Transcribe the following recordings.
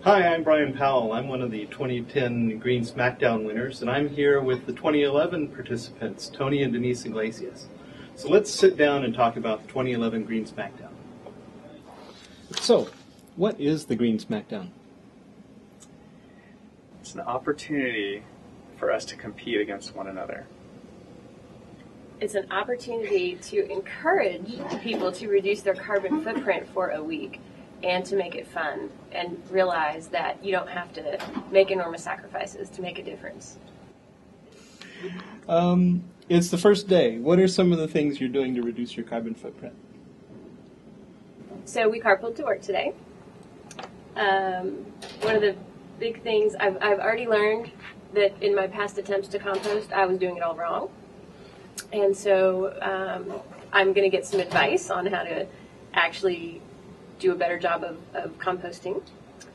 Hi, I'm Brian Powell. I'm one of the 2010 Green Smackdown winners, and I'm here with the 2011 participants, Tony and Denise Iglesias. So let's sit down and talk about the 2011 Green Smackdown. So, what is the Green Smackdown? It's an opportunity for us to compete against one another. It's an opportunity to encourage people to reduce their carbon footprint for a week and to make it fun and realize that you don't have to make enormous sacrifices to make a difference. It's the first day. What are some of the things you're doing to reduce your carbon footprint? So we carpooled to work today. One of the big things I've already learned that in my past attempts to compost, I was doing it all wrong. And so I'm going to get some advice on how to actually do a better job of composting.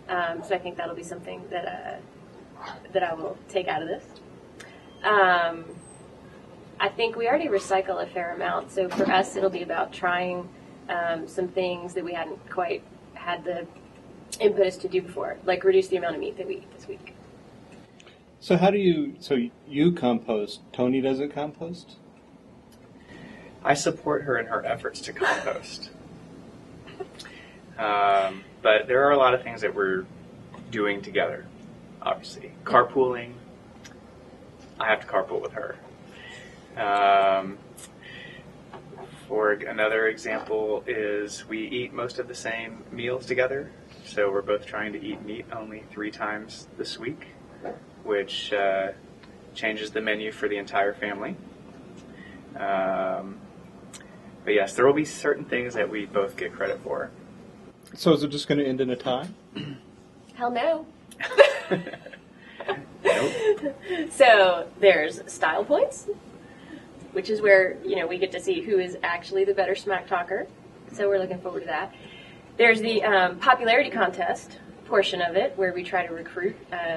So I think that'll be something that I will take out of this. I think we already recycle a fair amount. So for us, it'll be about trying some things that we hadn't quite had the impetus to do before, like reduce the amount of meat that we eat this week. So you compost. Tony doesn't compost? I support her in her efforts to compost. But there are a lot of things that we're doing together, obviously. Carpooling. I have to carpool with her. For another example is we eat most of the same meals together. So we're both trying to eat meat only 3 times this week, which changes the menu for the entire family. But yes, there will be certain things that we both get credit for. So is it just going to end in a tie? Hell no. Nope. So there's style points, which is where we get to see who is actually the better smack talker. So we're looking forward to that. There's the popularity contest portion of it, where we try to recruit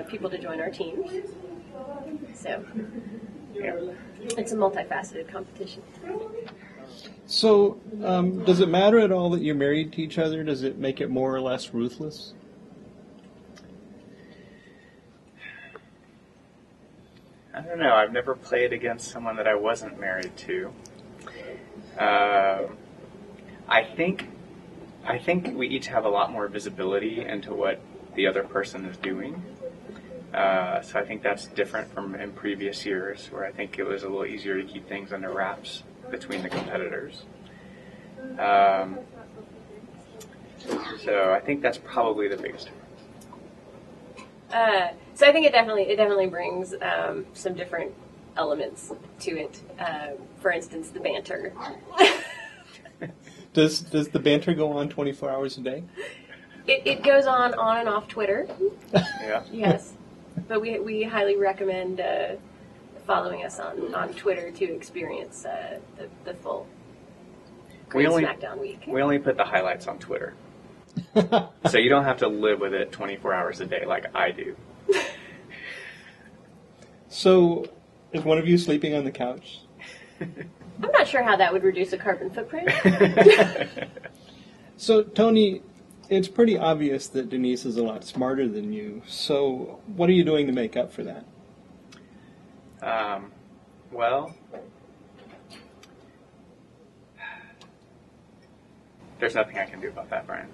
people to join our teams. So Yeah. it's a multifaceted competition. So does it matter at all that you're married to each other? Does it make it more or less ruthless? I don't know. I've never played against someone that I wasn't married to. I think we each have a lot more visibility into what the other person is doing. So I think that's different from in previous years, where I think it was a little easier to keep things under wraps between the competitors. So I think that's probably the biggest difference. So I think it definitely brings some different elements to it. For instance, the banter. Does the banter go on 24 hours a day? It goes on and off Twitter. Yeah. Yes, but we highly recommend following us on Twitter to experience the full Green Smackdown week. We only put the highlights on Twitter. So you don't have to live with it 24 hours a day like I do. So is one of you sleeping on the couch? I'm not sure how that would reduce a carbon footprint. So, Tony, it's pretty obvious that Denise is a lot smarter than you. So what are you doing to make up for that? Well, there's nothing I can do about that, Brian.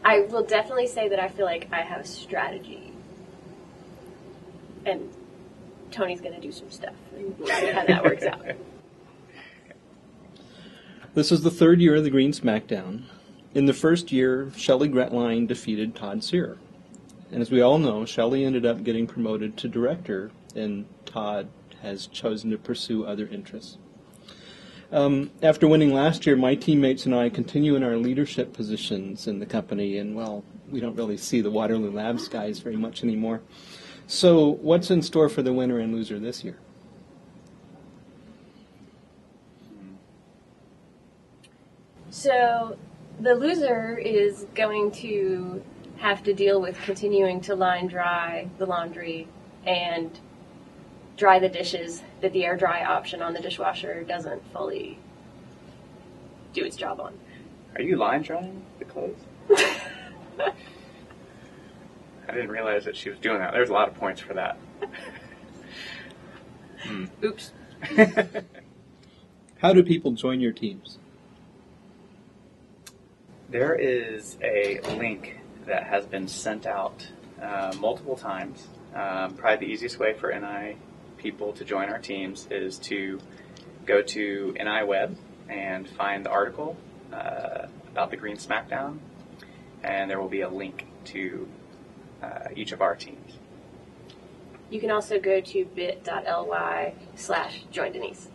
I will definitely say that I feel like I have strategy. And Tony's going to do some stuff. And we'll see how that works out. This is the 3rd year of the Green Smackdown. In the first year, Shelley Gretline defeated Todd Sear. And as we all know, Shelley ended up getting promoted to director, and Todd has chosen to pursue other interests. After winning last year, my teammates and I continue in our leadership positions in the company, and, well, we don't really see the Waterloo Labs guys very much anymore. So what's in store for the winner and loser this year? So the loser is going to have to deal with continuing to line dry the laundry and dry the dishes that the air dry option on the dishwasher doesn't fully do its job on. Are you line drying the clothes? I didn't realize that she was doing that. There's a lot of points for that. Oops. How do people join your teams? There is a link that has been sent out multiple times. Probably the easiest way for NI people to join our teams is to go to NI Web and find the article about the Green Smackdown, and there will be a link to each of our teams. You can also go to bit.ly/joindenise.